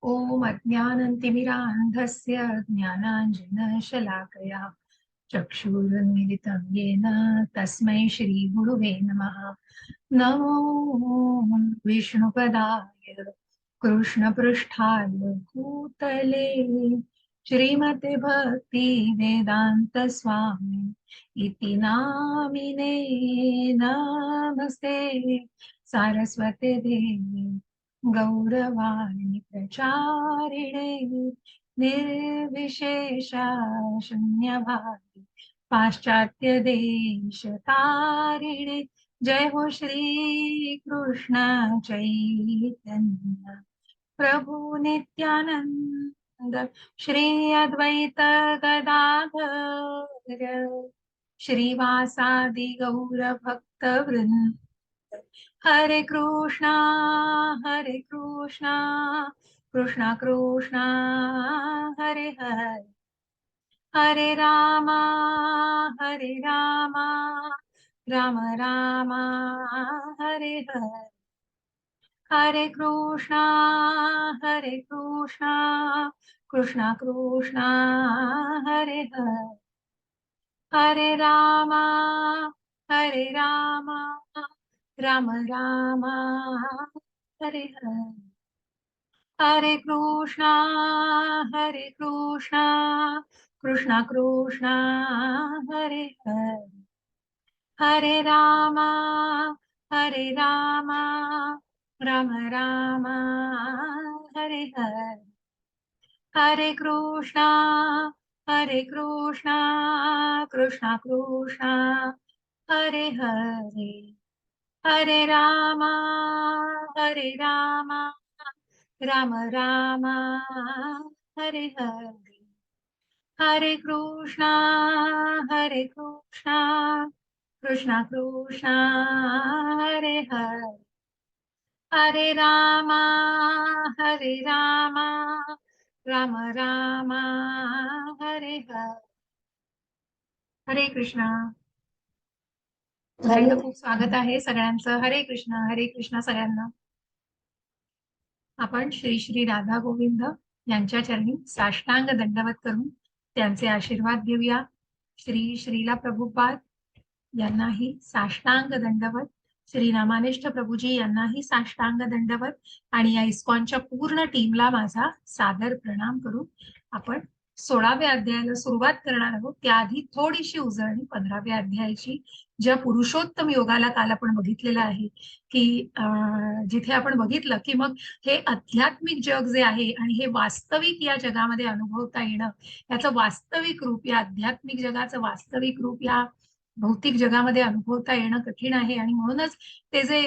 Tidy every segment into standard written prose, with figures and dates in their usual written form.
ॐ अज्ञानतिमिरान्धस्य ज्ञानाञ्जनशलाकया चक्षुरुन्मिलितं येन तस्मै श्रीगुरुवे नमः। नमो विष्णुपदाय कृष्णपृष्ठाय भूतले श्रीमते भक्ति वेदांत स्वामी इति नामिने नमस्ते सारस्वते देवी गौरवाणी प्रचारिणे निर्विशेषा शून्यवादी पाश्चात्य देश तारिणे जय हो श्री कृष्ण चैतन्य प्रभु नित्यानंद श्री अद्वैत गदाधर श्रीवासादि गौर भक्त वृंद हरे कृष्णा कृष्णा कृष्णा हरे हरे हरे रामा राम राम हरे हरे हरे कृष्णा कृष्णा कृष्णा हरे हरे हरे रामा राम राम हरे हरे हरे कृष्णा कृष्णा कृष्णा हरे हरे हरे रामा राम राम हरे हरे हरे कृष्णा कृष्णा कृष्णा हरे हरे हरे रामा राम राम हरे हरे हरे कृष्णा कृष्णा कृष्णा हरे हरे हरे रामा राम राम हरे हरे हरे कृष्णा हरे खूप स्वागत आहे सगळ्यांचं. हरे कृष्णा सगळ्यांना. आपण श्री श्री राधा गोविंद यांच्या चरणी साष्टांग दंडवत करून त्यांचे आशीर्वाद घेऊया. श्री श्रीला प्रभुपाद यांनाही साष्टांग दंडवत, श्री रामानिष्ठ प्रभूजी यांनाही साष्टांग दंडवत आणि या इस्कॉनच्या पूर्ण टीमला माझा सादर प्रणाम करून आपण 16व्या अध्यायाला सुरुवात करणार आहोत. त्याआधी थोडीशी उजळणी 15व्या अध्यायाची, ज्या पुरुषोत्तम योगाला काल आपण बघितलेलं आहे की जिथे आपण बघितलं की मग हे आध्यात्मिक जग जे आहे आणि हे वास्तविक या जगामध्ये अनुभवता येणं, याचं वास्तविक रूप, या आध्यात्मिक जगाचं वास्तविक रूप या भौतिक जगामध्ये अनुभवता येणं कठीण आहे. आणि म्हणूनच ते जे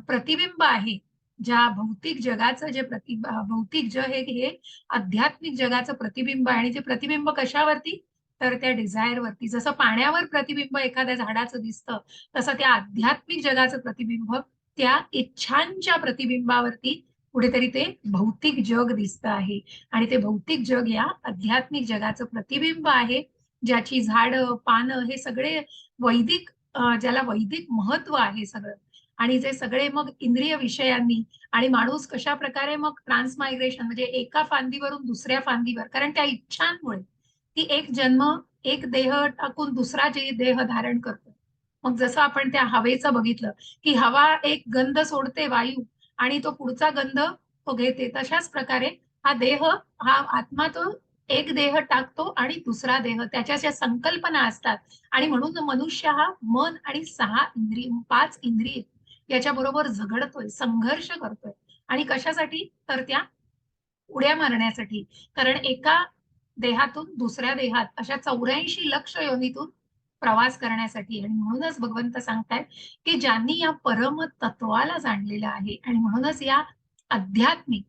प्रतिबिंब आहे, ज्या भौतिक जगाचं जे भौतिक जग हे आध्यात्मिक जगाचं प्रतिबिंब आहे. आणि ते प्रतिबिंब कशावरती, तर त्या डिझायर वरती. जसं पाण्यावर प्रतिबिंब एखाद्या झाडाचं दिसतं, तसं त्या आध्यात्मिक जगाचं प्रतिबिंब त्या इच्छांच्या प्रतिबिंबावरती कुठेतरी ते भौतिक जग दिसतं आहे. आणि ते भौतिक जग या आध्यात्मिक जगाचं प्रतिबिंब आहे, ज्याची झाडं पानं हे सगळे वैदिक, ज्याला वैदिक महत्व आहे सगळं. आणि जे सगळे मग इंद्रिय विषयांनी, आणि माणूस कशा प्रकारे मग ट्रान्समायग्रेशन म्हणजे एका फांदीवरून दुसऱ्या फांदीवर, कारण त्या इच्छांमुळे ती एक जन्म, एक देह टाकून दुसरा जे देह धारण करतो. मग जसं आपण त्या हवेचं बघितलं की हवा एक गंध सोडते वायू, आणि तो पुढचा गंध तो घेते. तशाच प्रकारे हा देह, हा आत्मा, तो एक देह टाकतो आणि दुसरा देह, त्याच्या ज्या संकल्पना असतात. आणि म्हणून मनुष्य हा मन आणि 5 इंद्रिय याच्या बरोबर झगडतोय, संघर्ष करतोय. आणि कशासाठी, तर त्या उड्या मारण्यासाठी. कारण एका देहातून दुसऱ्या देहात अशा 84 लक्ष योनीतून प्रवास करण्यासाठी. आणि म्हणूनच भगवंत सांगतायत की ज्यांनी या परम तत्वाला जाणलेलं आहे, आणि म्हणूनच या आध्यात्मिक,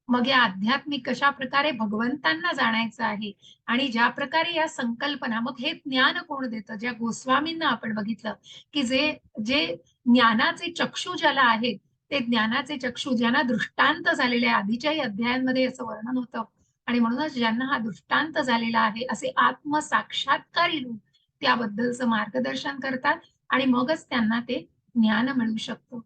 मग या आध्यात्मिक कशा प्रकारे भगवंतांना जाणायचं आहे, आणि ज्या प्रकारे या संकल्पना, मग हे ज्ञान कोण देतं, ज्या गोस्वामींना आपण बघितलं की जे जे ज्ञानाचे चक्षु ज्याला आहेत, ते ज्ञानाचे चक्षु ज्यांना दृष्टांत झालेले आहे. आधीच्याही अध्यायांमध्ये असं वर्णन होतं. आणि म्हणूनच ज्यांना हा दृष्टांत झालेला आहे, असे आत्मसाक्षात्कारी लोक त्याबद्दलचं मार्गदर्शन करतात, आणि मगच त्यांना ते ज्ञान मिळू शकतं.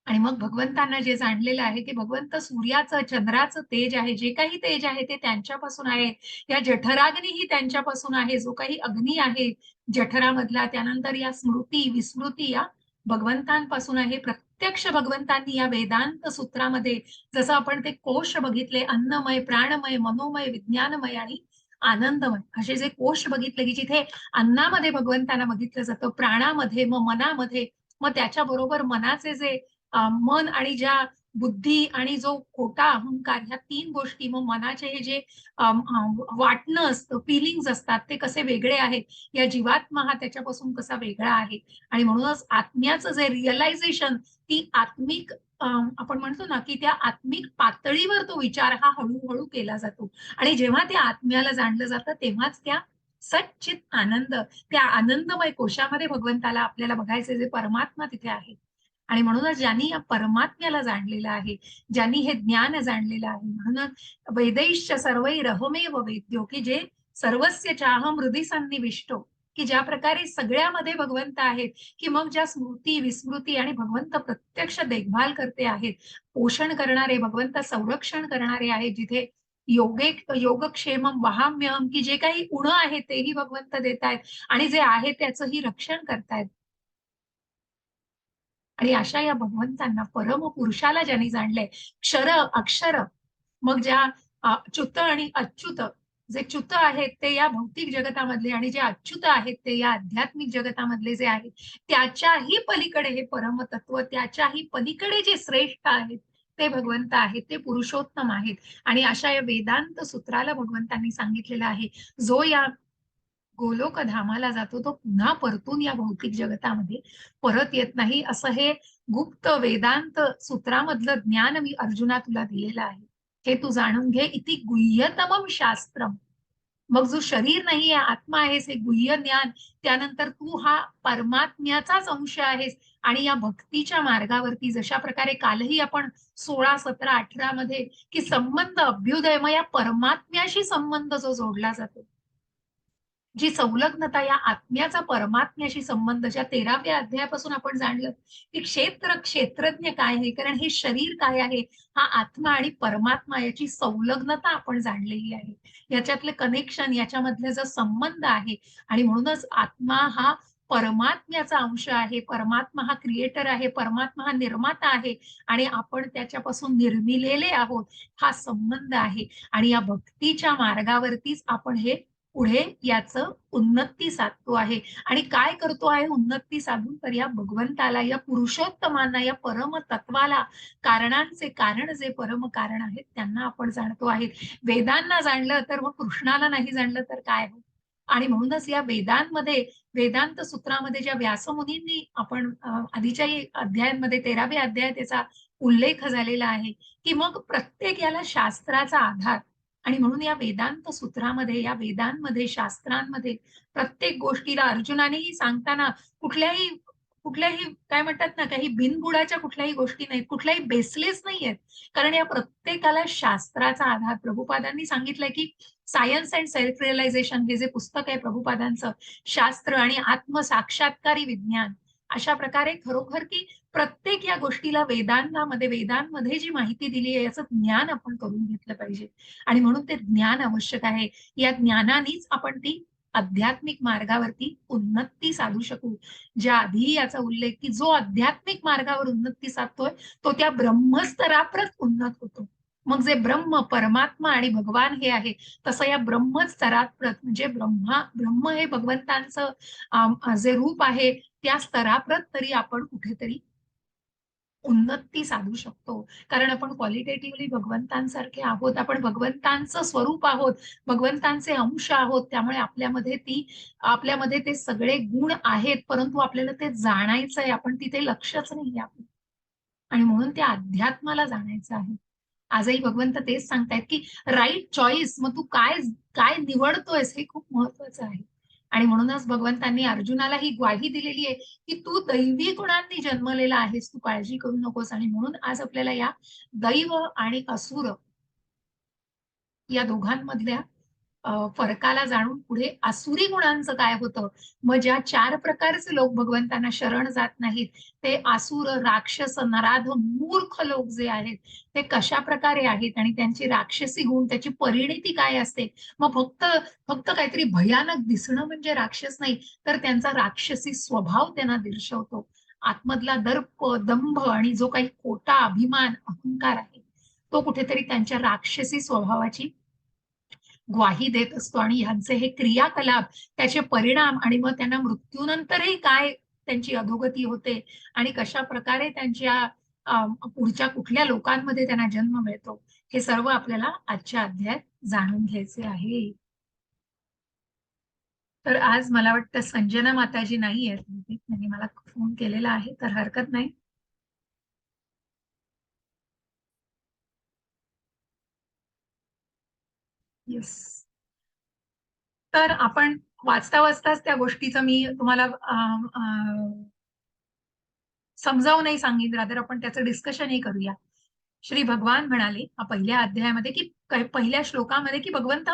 आणि मग भगवंतांना जे जाणलेलं आहे की भगवंत सूर्याचं, चंद्राचं तेज आहे, जे काही तेज आहे ते त्यांच्यापासून आहे. या जठराग्नी ही त्यांच्यापासून आहे. जो काही अग्नी आहे जठरामधला, त्यानंतर या स्मृती, विस्मृती या भगवंतांपासून आहे. प्रत्यक्ष भगवंतांनी या वेदांत सूत्रामध्ये जसं आपण ते कोश बघितले, अन्नमय, प्राणमय, मनोमय, विज्ञानमय आणि आनंदमय असे जे कोश बघितले, की जिथे अन्नामध्ये भगवंतांना बघितलं जातं, प्राणामध्ये, मग मनामध्ये, मग त्याच्याबरोबर मनाचे जे मन आणि ज्या बुद्धी आणि जो खोटा अहंकार, ह्या तीन गोष्टी, मग मनाचे हे जे वाटणं असतं, फिलिंग्स असतात, ते कसे वेगळे आहेत, या जीवात्मा हा त्याच्यापासून कसा वेगळा आहे. आणि म्हणूनच आत्म्याचं जे रिअलायझेशन, ती आत्मिक आपण म्हणतो ना की त्या आत्मिक पातळीवर तो विचार हा हळूहळू केला जातो. आणि जेव्हा त्या आत्म्याला जाणलं जातं तेव्हाच त्या सच्चित आनंद, त्या आनंदमय कोशामध्ये भगवंताला आपल्याला बघायचे, जे परमात्मा तिथे आहे. आणि म्हणूनच ज्यांनी या परमात्म्याला जाणलेलं आहे, ज्यांनी हे ज्ञान जाणलेलं आहे, म्हणूनच वेदैश्च सर्वैरहमेव वेद्यो, की जे सर्वस्य चाहम हृदि सन्निविष्टो, की ज्या प्रकारे सगळ्यामध्ये भगवंत आहेत, की मग ज्या स्मृती, विस्मृती आणि भगवंत प्रत्यक्ष देखभाल करते आहेत, पोषण करणारे भगवंत, संरक्षण करणारे आहेत, जिथे योगक्षेमम वहाम्यहम, की जे काही उणं आहे तेही भगवंत देत आहेत आणि जे आहे त्याचंही रक्षण करतायत. आणि अशा या भगवंतांना, परम पुरुषाला ज्यांनी जाणलंय, क्षर अक्षर, मग ज्या च्युत आणि अच्युत, जे च्युत आहेत ते या भौतिक जगतामधले आणि जे अच्युत आहेत ते या आध्यात्मिक जगतामधले जे आहेत, त्याच्याही पलीकडे हे परमतत्व, त्याच्याही पलीकडे जे श्रेष्ठ आहेत ते भगवंत आहेत, ते पुरुषोत्तम आहेत. आणि अशा या वेदांत सूत्राला भगवंतांनी सांगितलेलं आहे, जो या गोलोक धामाला जातो तो पुन्हा परतून या भौतिक जगतामध्ये परत येत नाही, असं हे गुप्त वेदांत सूत्रामधलं ज्ञान मी अर्जुना तुला दिलेलं आहे. हे तू जाणून घे. इति गुह्यतमम शास्त्रम. मग जो शरीर नाहीये, आत्मा आहेस, हे गुह्य ज्ञान. त्यानंतर तू हा परमात्म्याचाच अंश आहेस. आणि या भक्तीच्या मार्गावरती जशा प्रकारे कालही आपण 16, 17, 18 मध्ये की संबंध अभ्युदय, मग या परमात्म्याशी संबंध जो जोडला जातो, जी संलग्नता, या आत्म्याचा परमात्म्याशी संबंध, ज्या 13व्या अध्यायापासून आपण जाणलं की क्षेत्रज्ञ काय आहे, कारण हे शरीर काय आहे, हा आत्मा आणि परमात्मा याची संलग्नता आपण जाणलेली आहे. याच्यातले कनेक्शन, याच्यामधले जो संबंध आहे. आणि म्हणूनच आत्मा हा परमात्म्याचा अंश आहे, परमात्मा हा क्रिएटर आहे, परमात्मा हा निर्माता आहे आणि आपण त्याच्यापासून निर्मिलेले आहोत, हा संबंध आहे. आणि या भक्तीच्या मार्गावरतीच आपण हे पुढे याचं उन्नती साधतो आहे. आणि काय करतो आहे उन्नती साधून, तर या भगवंताला, या पुरुषोत्तमांना, या परम तत्वाला, कारणांचे कारण जे परम कारण आहेत त्यांना आपण जाणतो आहे. वेदांना जाणलं तर मग कृष्णाला नाही जाणलं तर काय हो. आणि म्हणूनच या वेदांमध्ये, वेदांत सूत्रामध्ये ज्या व्यासमुनींनी आपण आधीच्याही अध्यायांमध्ये 13व्या अध्यायात त्याचा उल्लेख झालेला आहे, की मग प्रत्येक याला शास्त्राचा आधार. आणि म्हणून या वेदांत सूत्रामध्ये, या वेदांमध्ये, शास्त्रांमध्ये प्रत्येक गोष्टीला अर्जुनानेही सांगताना कुठल्याही कुठल्याही काय म्हणतात ना, काही बिनबुडाच्या कुठल्याही गोष्टी नाहीत, कुठल्याही बेसलेस नाहीयेत. कारण या प्रत्येकाला शास्त्राचा आधार. प्रभुपादांनी सांगितलंय की सायन्स अँड सेल्फ रिअलायझेशन हे जे पुस्तक आहे प्रभुपादांचं, शास्त्र आणि आत्मसाक्षात्कारी विज्ञान, अशा प्रकारे खरोखर की प्रत्येक या गोष्टीला वेदांमध्ये जी माहिती दिली आहे याचं ज्ञान आपण करून घेतलं पाहिजे. आणि म्हणून ते ज्ञान आवश्यक आहे. या ज्ञानानेच आपण ती आध्यात्मिक मार्गावरती उन्नती साधू शकू. ज्या आधी याचा उल्लेख की जो आध्यात्मिक मार्गावर उन्नती साधतोय तो त्या ब्रह्मस्तराप्रत उन्नत होतो. मग जे ब्रह्म, परमात्मा आणि भगवान हे आहे, तसं या ब्रह्मस्तराप्रत म्हणजे ब्रह्म हे भगवंतांचं जे रूप आहे, त्या स्तराप्रत तरी आपण कुठेतरी उन्नती साधू शकतो. कारण आपण क्वालिटेटिव्हली भगवंतांसारखे आहोत, आपण भगवंतांचं स्वरूप आहोत, भगवंतांचे अंश आहोत. त्यामुळे आपल्यामध्ये ते सगळे गुण आहेत, परंतु आपल्याला ते जाणायचंय, आपण तिथे लक्षच नाहीये आपलं. आणि म्हणून त्या अध्यात्माला जाणायचं आहे. आजही भगवंत तेच सांगतायत की राईट चॉईस, मग तू काय काय निवडतोयस हे खूप महत्वाचं आहे. आणि म्हणूनच भगवंतांनी अर्जुनाला ही ग्वाही दिलेली आहे की तू दैवी गुणांनी जन्मलेला आहेस, तू काळजी करू नकोस. आणि म्हणून आज आपल्याला या दैव आणि असुर या दोघांमधल्या फरकाला जाणून पुढे आसुरी गुणांचं काय होतं, मग ज्या 4 प्रकारचे लोक भगवंतांना शरण जात नाहीत, ते आसुर, राक्षस, नराध, मूर्ख लोक जे आहेत, ते कशा प्रकारे आहेत आणि त्यांची राक्षसी गुण, त्याची परिणिती काय असते. मग फक्त फक्त काहीतरी भयानक दिसणं म्हणजे राक्षस नाही, तर त्यांचा राक्षसी स्वभाव त्यांना दर्शवतो. आतमधला दर्प, दंभ आणि जो काही खोटा अभिमान, अहंकार आहे, तो कुठेतरी त्यांच्या राक्षसी स्वभावाची ग्वाही देत असतो. आणि ह्यांचे हे क्रियाकलाप, त्याचे परिणाम आणि मग त्यांना मृत्यूनंतरही काय त्यांची अधोगती होते आणि कशा प्रकारे त्यांच्या पुढच्या कुठल्या लोकांमध्ये त्यांना जन्म मिळतो, हे सर्व आपल्याला आजच्या अध्यायात जाणून घ्यायचे आहे. तर आज मला वाटतं संजना माताजी नाही आहेत, त्यांनी मला फोन केलेला आहे, तर हरकत नाही. येस. तर आपण वाचता वाचताच त्या गोष्टीचं मी तुम्हाला समजावूनही सांगेन, रादर आपण त्याचं डिस्कशनही करूया. श्री भगवान म्हणाले पहिल्या अध्यायामध्ये की पहिल्या श्लोकामध्ये की भगवंत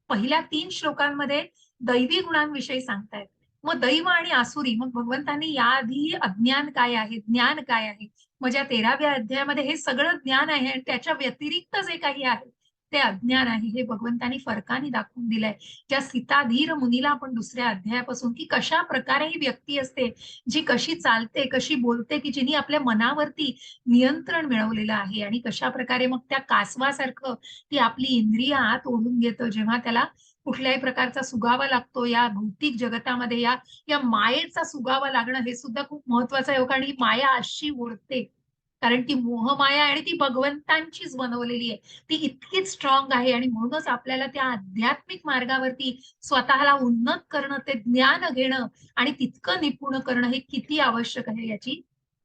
पहिल्या 3 श्लोकांमध्ये दैवी गुणांविषयी सांगतायत. मग दैव आणि आसुरी, मग भगवंतांनी याआधी अज्ञान काय आहे, ज्ञान काय आहे, मग ज्या 13व्या अध्यायामध्ये हे सगळं ज्ञान आहे आणि त्याच्या व्यतिरिक्त जे काही आहे ते अज्ञान आहे, हे भगवंतांनी फरकाने दाखवून दिलंय. ज्या सीताधीर मुनीला आपण दुसऱ्या अध्यायापासून की कशा प्रकारे ही व्यक्ती असते, जी कशी चालते, कशी बोलते, की जिने आपल्या मनावरती नियंत्रण मिळवलेलं आहे आणि कशा प्रकारे मग त्या कासवासारखं ती आपली इंद्रिय आत ओढून घेतं, जेव्हा त्याला कुठल्याही प्रकारचा सुगावा लागतो या भौतिक जगतामध्ये. या मायेचा सुगावा लागणं हे सुद्धा खूप महत्वाचं आहे, कारण ही माया अशी ओढते, कारण ती मोहमाया आणि ती भगवंतांचीच बनवलेली आहे. ती इतकीच स्ट्रॉंग आहे आणि म्हणूनच आपल्याला त्या आध्यात्मिक मार्गावरती स्वतःला उन्नत करणं, ते ज्ञान घेणं आणि तितकं निपुण करणं हे किती आवश्यक आहे याची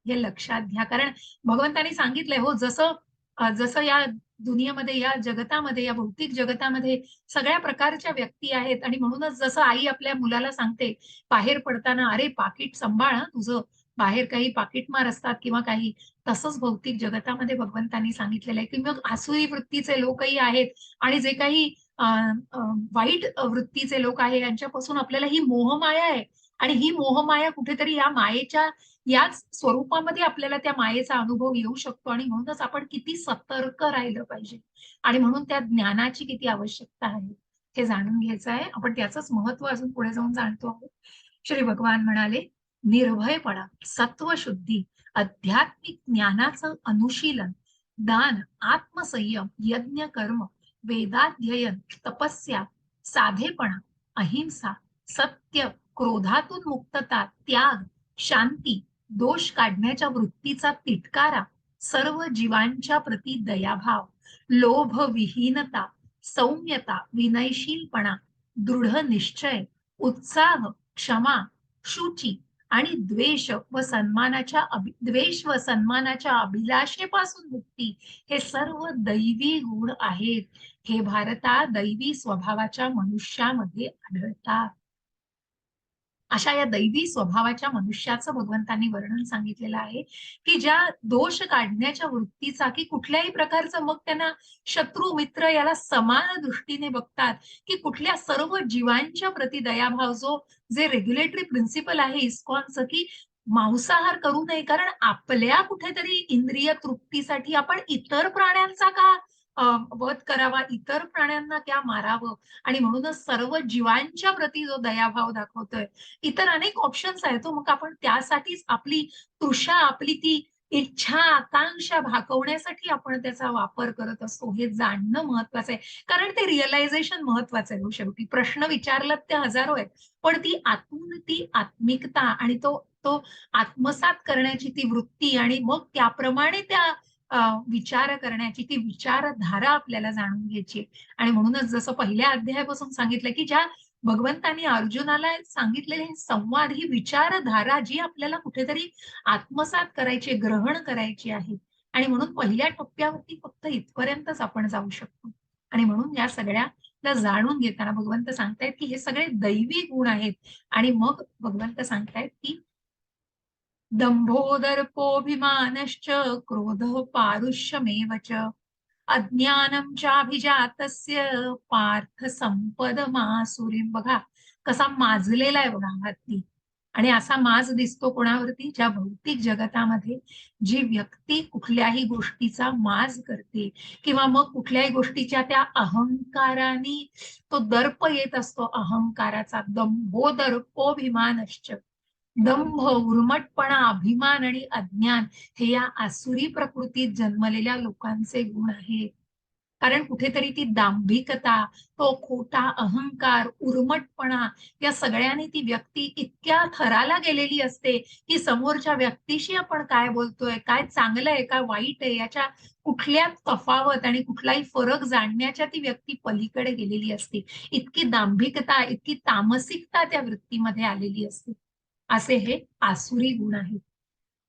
हे लक्षात घ्या. कारण भगवंतांनी सांगितलंय, हो, जसं जसं या दुनियेमध्ये, या जगतामध्ये, या भौतिक जगतामध्ये सगळ्या प्रकारच्या व्यक्ती आहेत आणि म्हणूनच जसं आई आपल्या मुलाला सांगते बाहेर पडताना, अरे पाकिट सांभाळ हं तुझं, बाहेर काही पाकिटमार असतात किंवा काही, तसंच भौतिक जगतामध्ये भगवंतांनी सांगितलेलं आहे की मग आसुरी वृत्तीचे लोकही आहेत आणि जे काही वाईट वृत्तीचे लोक आहे यांच्यापासून आपल्याला ही मोहमाया आहे आणि ही मोहमाया कुठेतरी या मायेच्या याच स्वरूपामध्ये आपल्याला त्या मायेचा अनुभव येऊ शकतो आणि म्हणूनच आपण किती सतर्क राहिलं पाहिजे आणि म्हणून त्या ज्ञानाची किती आवश्यकता आहे हे जाणून घ्यायचं आहे. आपण त्याचंच महत्व अजून पुढे जाऊन जाणतो आहोत. श्री भगवान म्हणाले, निर्भयपणा, सत्वशुद्धी, आध्यात्मिक ज्ञानाचं अनुशीलन, दान, आत्मसंयम, यज्ञ कर्म, वेदाध्ययन, तपस्या, साधेपणा, अहिंसा, सत्य, क्रोधातून मुक्तता, त्याग, शांती, दोष काढण्याच्या वृत्तीचा तिटकारा, सर्व जीवांच्या प्रती दयाभाव, लोभ विहीनता, सौम्यता, विनयशीलपणा, दृढ निश्चय, उत्साह, क्षमा, शुची आणि द्वेष व सन्मानाच्या अभिलाषेपासून मुक्ती, हे सर्व दैवी गुण आहेत. हे भारता दैवी स्वभावाच्या मनुष्यामध्ये आढळतात. अशा या दैवी स्वभावाच्या मनुष्याचं भगवंतांनी वर्णन सांगितलेलं आहे, की ज्या दोष काढण्याच्या वृत्तीचा, की कुठल्याही प्रकारचं, मग त्यांना शत्रू मित्र याला समान दृष्टीने बघतात, की कुठल्या सर्व जीवांच्या प्रती दयाभाव, जे रेग्युलेटरी प्रिन्सिपल आहे इस्कॉनचं, की मांसाहार करू नये, कारण आपल्या कुठेतरी इंद्रिय तृप्तीसाठी आपण इतर प्राण्यांचा का वध करावा, इतर प्राण्यांना क्या मारावं, आणि म्हणूनच सर्व जीवांच्या प्रती जो दयाभाव दाखवतोय, इतर अनेक ऑप्शन्स आहेत तो, मग आपण त्यासाठीच आपली तृषा, आपली ती इच्छा, आकांक्षा भागवण्यासाठी आपण त्याचा वापर करत असतो, हे जाणणं महत्वाचं आहे. कारण ते रिअलायझेशन महत्वाचं आहे. हो, शेवटी प्रश्न विचारलात ते हजारो आहेत, पण ती आतून ती आत्मिकता आणि तो तो आत्मसात करण्याची ती वृत्ती आणि मग त्याप्रमाणे त्या विचार करण्याची ती विचारधारा आपल्याला जाणून घ्यायची. आणि म्हणूनच जसं पहिल्या अध्यायापासून सांगितलं, की ज्या भगवंतांनी अर्जुनाला सांगितलेले हे संवाद, ही विचारधारा जी आपल्याला कुठेतरी आत्मसात करायची, ग्रहण करायची आहे, आणि म्हणून पहिल्या टप्प्यावरती फक्त इथपर्यंतच आपण जाऊ शकतो. आणि म्हणून या सगळ्याला जाणून घेताना भगवंत सांगतायत की हे सगळे दैवी गुण आहेत. आणि मग भगवंत सांगतायत की दंभो दर्पोऽभिमानश्च क्रोधः पारुष्यमेव च अज्ञानम चाभिजातस्य पार्थ संपदमासुरीं. बघा कसा माजलेला आहे बघा हत्ती. आणि असा माज दिसतो कोणावरती? ज्या भौतिक जगतामध्ये जी व्यक्ती कुठल्याही गोष्टीचा माज करते किंवा मग कुठल्याही गोष्टीच्या त्या अहंकाराने तो दर्प येत असतो, अहंकाराचा. दंभो दर्पोभिमानश्च. दंभ, उर्मटपणा, अभिमान आणि अज्ञान हे या आसुरी प्रकृतीत जन्मलेल्या लोकांचे गुण आहेत. कारण कुठेतरी ती दांभिकता, तो खोटा अहंकार, उर्मटपणा या सगळ्यांनी ती व्यक्ती इतक्या थराला गेलेली असते की समोरच्या व्यक्तीशी आपण काय बोलतोय, काय चांगलं आहे, काय वाईट आहे, याच्या कुठल्या तफावत आणि कुठलाही फरक जाणण्याच्या ती व्यक्ती पलीकडे गेलेली असते. इतकी दांभिकता, इतकी तामसिकता त्या वृत्तीमध्ये आलेली असते. असे हे आसुरी गुण आहेत.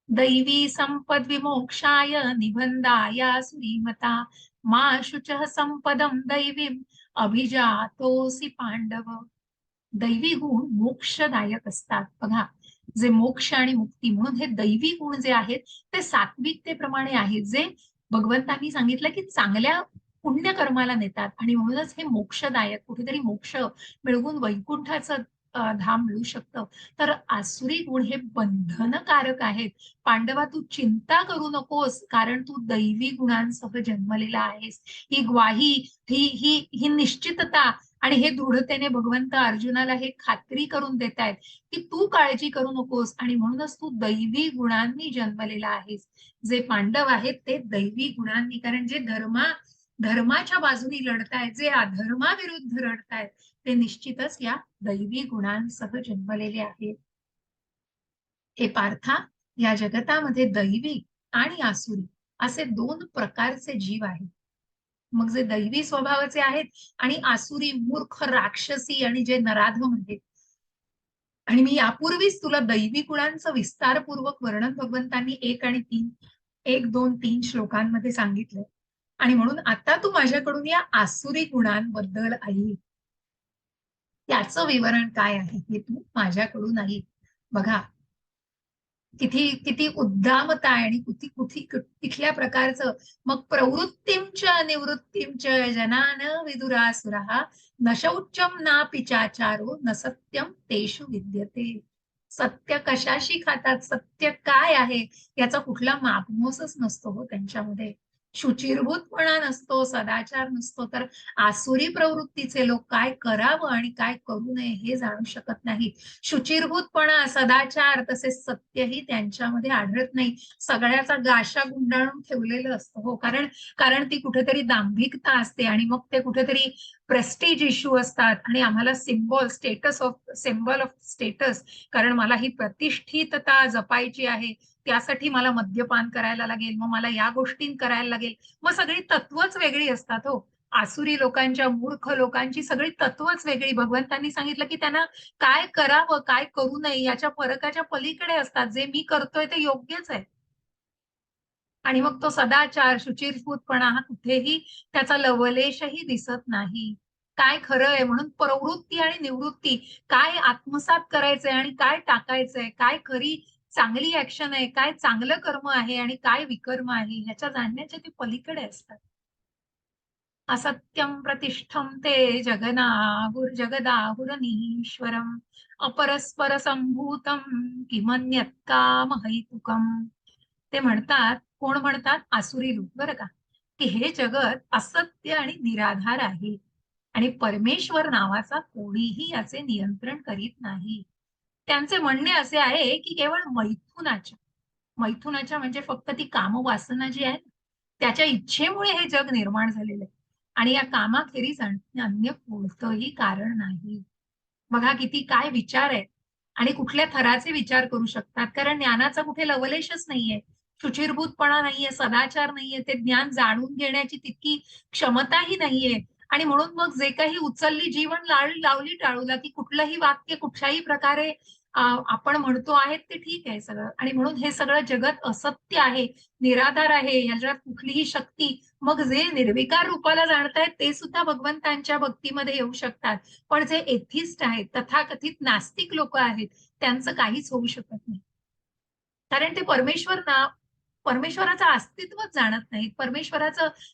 दैवी संपद विमोक्षाय निबंधाय सुरीमता मा शुचः संपदम दैवीम अभिजातोसी पांडव. दैवी गुण मोक्षदायक असतात. बघा जे मोक्ष आणि मुक्ती म्हणून हे दैवी गुण जे आहेत ते सात्विकतेप्रमाणे आहेत, जे भगवंतांनी सांगितलं की चांगल्या पुण्यकर्माला नेतात आणि म्हणूनच हे मोक्षदायक, कुठेतरी मोक्ष मिळवून वैकुंठाचं धाम मिळू शकतं. तर आसुरी गुण हे बंधनकारक आहेत. पांडवा तू चिंता करू नकोस, कारण तू दैवी गुणांसह जन्मलेला आहेस. ही ग्वाही, ही ही ही निश्चितता आणि हे दृढतेने भगवंत अर्जुनाला हे खात्री करून देत आहेत की तू काळजी करू नकोस आणि म्हणूनच तू दैवी गुणांनी जन्मलेला आहेस. जे पांडव आहेत ते दैवी गुणांनी, कारण जे धर्माच्या बाजूनी लढतायत, जे अधर्माविरुद्ध लढतायत ते निश्चितच या दैवी गुणांसह जन्मलेले आहेत. हे पार्था, या जगतामध्ये दैवी आणि आसुरी असे दोन प्रकारचे जीव आहेत. मग जे दैवी स्वभावाचे आहेत आणि आसुरी, मूर्ख, राक्षसी आणि जे नराधम आहेत. आणि मी यापूर्वीच तुला दैवी गुणांचं विस्तारपूर्वक वर्णन भगवंतांनी 1, 2, 3 श्लोकांमध्ये सांगितलं. आणि म्हणून आता तू माझ्याकडून या आसुरी गुणांबद्दल ऐक. त्याचं विवरण काय आहे हे तू माझ्याकडून ऐक. बघा किती किती उद्दामता आहे आणि कुठल्या प्रकारचं. मग प्रवृत्तींच निवृत्तींच जनान विदुरासुरा न शौचम ना पिचाचारो न सत्यम तेषु विद्यते. सत्य कशाशी खातात, सत्य काय आहे याचा कुठला मापमोसच नसतो हो त्यांच्यामध्ये. शुचिरभूतपणा नसतो, सदाचार नसतो. तर आसुरी प्रवृत्तीचे लोक काय करावं आणि काय करू नये हे जाणू शकत नाहीत. शुचिरभूतपणा, सदाचार तसेच सत्यही त्यांच्यामध्ये आढळत नाही. सगळ्याचा गाशा गुंडाळून ठेवलेलं असतं हो. कारण ती कुठेतरी दांभिकता असते आणि मग ते कुठेतरी प्रेस्टीज इश्यू असतात आणि आम्हाला सिम्बॉल ऑफ स्टेटस, कारण मला ही प्रतिष्ठितता जपायची आहे, त्यासाठी मला मद्यपान करायला लागेल, मग मला या गोष्टी करायला लागेल. मग सगळी तत्वच वेगळी असतात हो. आसुरी लोकांच्या, मूर्ख लोकांची सगळी तत्वच वेगळी. भगवंतांनी सांगितलं की त्यांना काय करावं, काय करू नये याच्या फरकाच्या पलीकडे असतात. जे मी करतोय ते योग्यच आहे. आणि मग तो सदाचार, शुचिरभूतपणा हा कुठेही त्याचा लवलेशही दिसत नाही. काय खरं आहे म्हणून प्रवृत्ती आणि निवृत्ती, काय आत्मसात करायचंय आणि काय टाकायचंय, काय खरी चांगली ऍक्शन आहे, काय चांगलं कर्म आहे आणि काय विकर्म आहे ह्याच्या जाणण्याच्या ते पलीकडे असतात. असत्यम प्रतिष्ठम ते जगदाहुरनीश्वरम अपरस्पर संभूतम किमन्यत् कामहैतुकम. ते म्हणतात, कोण म्हणतात? आसुरी लोक बरं का, की हे जगत असत्य आणि निराधार आहे आणि परमेश्वर नावाचा कोणीही याचे नियंत्रण करीत नाही. त्यांचे म्हणणे असे आहे की केवळ मैथुनाच्या म्हणजे फक्त ती कामवासना जी आहे त्याच्या इच्छेमुळे हे जग निर्माण झालेलं आहे आणि या कामाखेरीज अन्य कोणतंही कारण नाही. बघा किती काय विचार आहेत आणि कुठल्या थराचे विचार करू शकतात, कारण ज्ञानाचा कुठे लवलेशच नाहीये, शुचिरभूतपणा नाहीये, सदाचार नाहीये, ते ज्ञान जाणून घेण्याची तितकी क्षमताही नाहीये. आणि म्हणून मग जे काही उचलली जीवन लावली टाळूला, की कुठलंही वाक्य कुठल्याही प्रकारे आपण म्हणतो आहे ते ठीक आहे सगळं, आणि म्हणून हे सगळं जगत असत्य आहे, निराधार आहे, याच्यात कुठलीही शक्ती. मग जे निर्विकार रूपाला जाणतायत ते सुद्धा भगवंतांच्या भक्तीमध्ये येऊ शकतात. पण जे एथिस्ट आहेत, तथाकथित नास्तिक लोक आहेत, त्यांचं काहीच होऊ शकत नाही. कारण ते परमेश्वर परमेश्वराचं अस्तित्वच जाणत नाहीत.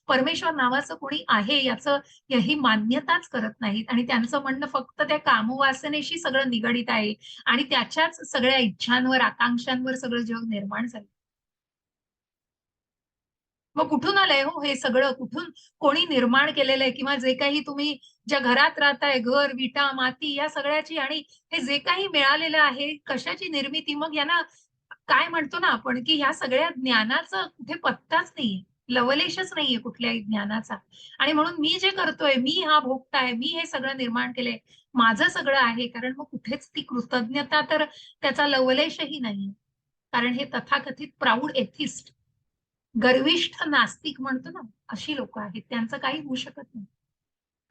परमेश्वर नावाचं कोणी आहे याचं ही मान्यताच करत नाहीत आणि त्यांचं म्हणणं फक्त त्या कामवासनेशी सगळं निगडित आहे आणि त्याच्याच सगळ्या इच्छांवर, आकांक्षांवर सगळं जग निर्माण झालं. मग कुठून आलंय हो हे सगळं? कुठून कोणी निर्माण केलेलं आहे? किंवा जे काही तुम्ही ज्या घरात राहताय, घर, विटा, माती या सगळ्याची आणि हे जे काही मिळालेलं आहे, कशाची निर्मिती? मग यांना काय म्हणतो ना आपण, की ह्या सगळ्या ज्ञानाचा कुठे पत्ताच नाहीये. लवलेशच नाहीये कुठल्याही ज्ञानाचा. आणि म्हणून मी जे करतोय, मी हा भोगता आहे, मी हे सगळं निर्माण केलंय, माझं सगळं आहे. कारण मग कुठेच ती कृतज्ञता तर त्याचा लवलेशही नाहीये. कारण हे तथाकथित प्राऊड एथिस्ट, गर्विष्ठ नास्तिक म्हणतो ना, अशी लोक आहेत. त्यांचं काही होऊ शकत नाही.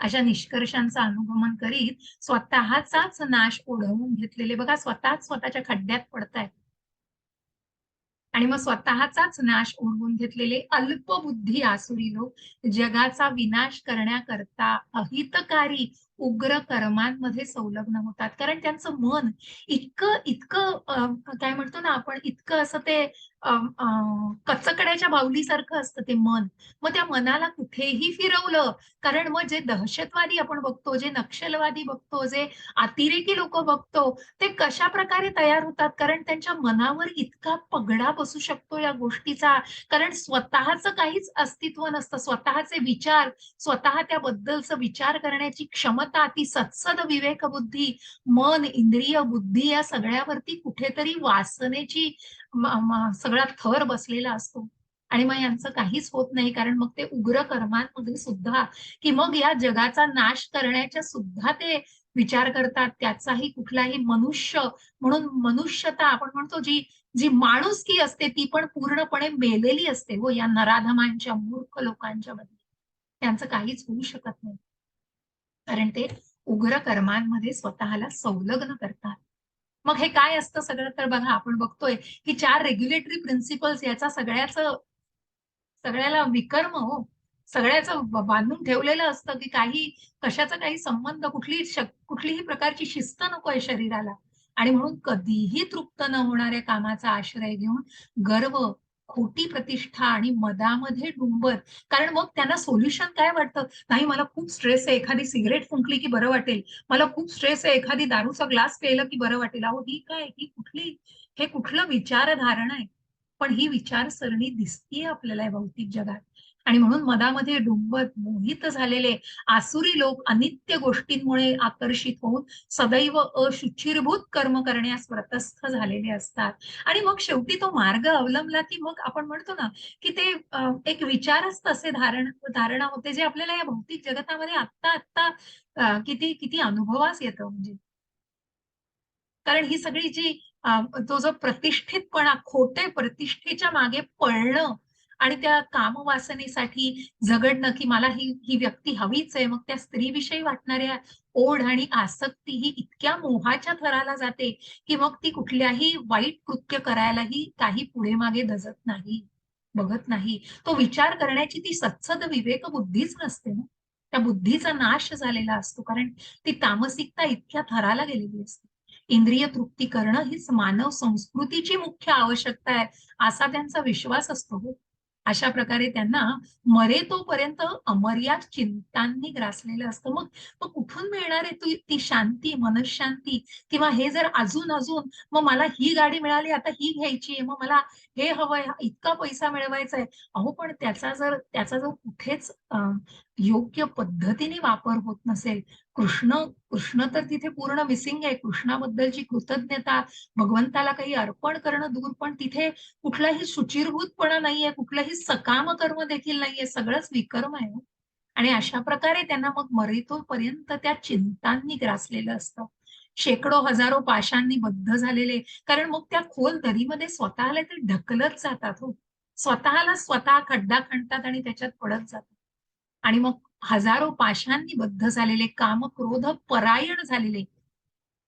अशा निष्कर्षांचं अनुगमन करीत स्वतःचाच नाश ओढवून घेतलेले बघा, स्वतःच स्वतःच्या खड्ड्यात पडतायत. आणि मग स्वतःचाच नाश ओढवून घेतलेले अल्पबुद्धी आसुरी लोक जगाचा विनाश करण्याकरता अहितकारी उग्र कर्मांमध्ये संलग्न होतात. कारण त्यांचं मन इतकं इतकं काय म्हणतो ना आपण, इतकं असं ते कचकड्याच्या बाहुलीसारखं असतं ते मन. मग त्या मनाला कुठेही फिरवलं, कारण मग जे दहशतवादी आपण बघतो, जे नक्षलवादी बघतो, जे अतिरेकी लोक बघतो, ते कशा प्रकारे तयार होतात. कारण त्यांच्या मनावर इतका पगडा बसू शकतो या गोष्टीचा. कारण स्वतःच काहीच अस्तित्व नसतं. स्वतःचे विचार, स्वतः त्याबद्दलचं विचार करण्याची क्षमता, ती सत्सद विवेक बुद्धी, मन, इंद्रिय, बुद्धी या सगळ्यावरती कुठेतरी वासनेची सगळा थर बसलेला असतो. आणि मग यांचं काहीच होत नाही. कारण मग ते उग्र कर्मांमध्ये सुद्धा, की मग या जगाचा नाश करण्याच्या सुद्धा ते विचार करतात. त्याचाही कुठलाही मनुष्य म्हणून मनुष्यता आपण म्हणतो, जी जी माणुसकी असते ती पण पूर्णपणे मेलेली असते हो या नराधमांच्या, मूर्ख लोकांच्या मध्ये. त्यांचं काहीच होऊ शकत नाही. कारण ते उग्र कर्मांमध्ये स्वतःला संलग्न करतात. मग हे काय असतं सगळं? तर बघा, आपण बघतोय की 4 रेग्युलेटरी प्रिन्सिपल्स याचा सगळ्याला विकर्म हो. सगळ्याचं बांधून ठेवलेलं असतं, की कशाचा काही संबंध, कुठलीही प्रकारची शिस्त नकोय शरीराला. आणि म्हणून कधीही तृप्त न होणाऱ्या कामाचा आश्रय घेऊन गर्व, खोटी प्रतिष्ठा आणि मदामध्ये डुंबत. कारण मग त्यांना सोल्युशन काय वाटतं? नाही, मला खूप स्ट्रेस आहे, एखादी सिगरेट फुंकली की बरं वाटेल. मला खूप स्ट्रेस आहे, एखादी दारूचा ग्लास प्यायला की बरं वाटेल. अहो ही काय, हे कुठलं विचारधारणा आहे? पण ही विचारसरणी दिसतीये आपल्याला या भौतिक जगात. आणि म्हणून मदामध्ये डुंबत मोहित झालेले आसुरी लोक अनित्य गोष्टींमुळे आकर्षित होऊन सदैव अशुचिरभूत कर्म करण्यास व्रतस्थ झालेले असतात. आणि मग शेवटी तो मार्ग अवलंबला की मग आपण म्हणतो ना, की ते एक विचारच तसे धारणा होते, जे आपल्याला या भौतिक जगतामध्ये आत्ता आत्ता किती किती अनुभवास येतं म्हणजे. कारण ही सगळी जी तो जो प्रतिष्ठितपणा, खोटे प्रतिष्ठेच्या मागे पळणं आणि त्या कामवासनेसाठी झगडणं, की मला ही व्यक्ती हवीच आहे. मग त्या स्त्रीविषयी वाटणाऱ्या ओढ आणि आसक्ती ही इतक्या मोहाच्या थराला जाते, की मग ती कुठल्याही वाईट कृत्य करायलाही काही पुढे मागे धजत नाही, बघत नाही. तो विचार करण्याची ती सत्सद विवेक बुद्धीच नसते ना. त्या बुद्धीचा नाश झालेला असतो. कारण ती तामसिकता इतक्या थराला गेलेली असते. इंद्रिय तृप्ती करणं हीच मानव संस्कृतीची मुख्य आवश्यकता आहे, असा त्यांचा विश्वास असतो हो. अशा प्रकारे त्यांना मरे तोपर्यंत अमर्याद चिंतांनी ग्रासलेलं असतं. मग मग कुठून मिळणार आहे ती शांती, मनःशांती? किंवा हे जर अजून अजून मग मला ही गाडी मिळाली, आता ही घ्यायची आहे, मग मला हे हवंय, इतका पैसा मिळवायचा आहे. अहो पण त्याचा जर कुठेच योग्य पद्धतीने वापर होत नसेल, कृष्ण तर तिथे पूर्ण मिसिंग आहे. कृष्णाबद्दलची कृतज्ञता, भगवंताला काही अर्पण करणं दूर, पण तिथे कुठलाही शुचिर्भूतपणा नाहीये, कुठलंही सकाम कर्म देखील नाहीये, सगळंच विकर्म आहे हो. आणि अशा प्रकारे त्यांना मग मरेतोपर्यंत त्या चिंतांनी ग्रासलेलं असतं. शेकडो हजारो पाशांनी बद्ध झालेले. कारण मग त्या खोल दरीमध्ये स्वतःला ते ढकलत जातात हो. स्वतःला स्वतः खड्डा खणतात आणि त्याच्यात पडत जातात. आणि मग हजारो पाशांनी बद्ध झालेले, काम क्रोध परायण झालेले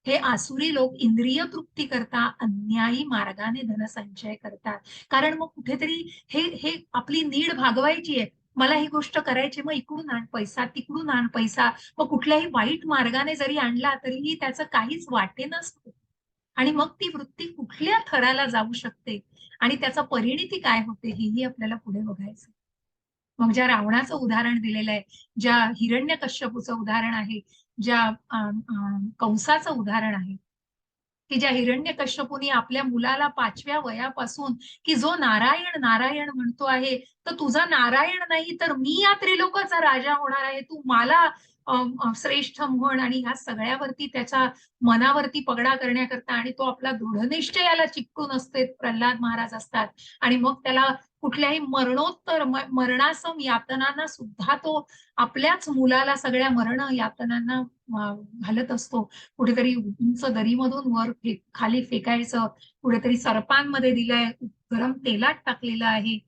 हे आसुरी लोक इंद्रिय तृप्ती करता अन्यायी मार्गाने धनसंचय करतात. कारण मग कुठेतरी हे आपली नीड भागवायची आहे. मला ही गोष्ट करायची, मग इकडून आण पैसा, तिकडून आण पैसा. मग कुठल्याही वाईट मार्गाने जरी आणला तरीही त्याचं काहीच वाटेनाच. आणि मग ती वृत्ती कुठल्या थराला जाऊ शकते आणि त्याचा परिणिती काय होते हेही आपल्याला पुढे बघायचं. मग ज्या रावणाचं उदाहरण दिलेलं आहे, ज्या हिरण्यकश्यपूचं उदाहरण आहे, ज्या कंसाचं उदाहरण आहे, की ज्या हिरण्यकश्यपूने आपल्या मुलाला 5व्या वयापासून, की जो नारायण नारायण म्हणतो आहे, तर तुझा नारायण नाही तर मी या त्रिलोकाचा राजा होणार आहे, तू मला श्रेष्ठ म्हण, आणि ह्या सगळ्यावरती त्याच्या मनावरती पगडा करण्याकरता, आणि तो आपला दृढनिश्चयाला चिकटून असते, प्रल्हाद महाराज असतात. आणि मग त्याला कुठल्याही मरणोत्तर मरणासम यातनांना सुद्धा तो आपल्याच मुलाला सगळ्या मरण यातनांना घालत असतो. कुठेतरी उंच दरीमधून खाली फेकायचं, कुठेतरी सर्पांमध्ये दिलंय, गरम तेलात टाकलेलं आहे,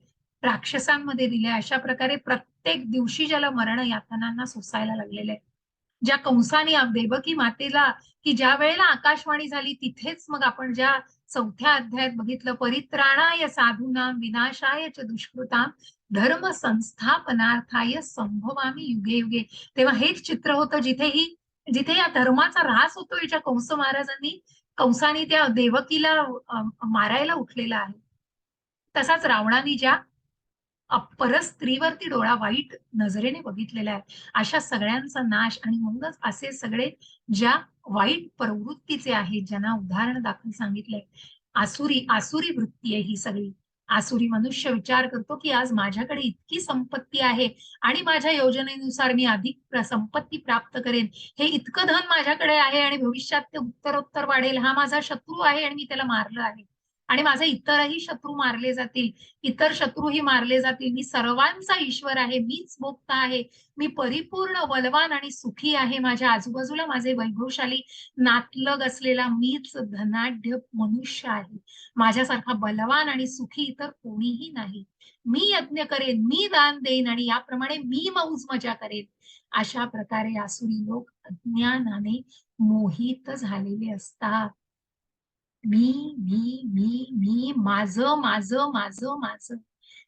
राक्षसांमध्ये दिलंय. अशा प्रकारे प्रत्येक दिवशी ज्याला मरण यातनांना सोसायला लागलेलं आहे. ज्या कंसाने देवकी मातेला, की ज्या वेळेला आकाशवाणी झाली तिथेच मग आपण ज्या 4थ्या अध्यायात बघितलं, परित्राणाय साधूनां विनाशाय च दुष्कृतां धर्म संस्थापनार्थाय संभवामी युगे युगे. तेव्हा हेच चित्र होतं जिथे या धर्माचा ऱ्हास होतोय, ज्या कंसाने त्या देवकीला मारायला उठलेला आहे. तसाच रावणाने ज्या परस्त्रीवरती डोळा वाईट नजरेने बघितलेला आहे, अशा सगळ्यांचा नाश. आणि म्हणूनच असे सगळे ज्या वाईट प्रवृत्तीचे आहेत, ज्यांना उदाहरण दाखल सांगितलंय, आसुरी आसुरी वृत्ती आहे ही सगळी. आसुरी मनुष्य विचार करतो की आज माझ्याकडे इतकी संपत्ती आहे आणि माझ्या योजनेनुसार मी अधिक संपत्ती प्राप्त करेन, हे इतकं धन माझ्याकडे आहे आणि भविष्यात ते उत्तरोत्तर वाढेल, हा माझा शत्रू आहे आणि मी त्याला मारलं आहे, आणि माझे इतरही शत्रू मारले जातील, इतर शत्रूही मारले जातील, मी सर्वांचा ईश्वर आहे, मीच भोक्ता आहे, मी परिपूर्ण बलवान आणि सुखी आहे, माझ्या आजूबाजूला माझे वैभवशाली नातलग असलेला मीच धनाढ्य मनुष्य आहे, माझ्यासारखा बलवान आणि सुखी इतर कोणीही नाही, मी यज्ञ करेन, मी दान देईन आणि याप्रमाणे मी मौज मजा करेन. अशा प्रकारे आसुरी लोक अज्ञानाने मोहित झालेले असतात. मी, माझं, माझं, माझं, माझं.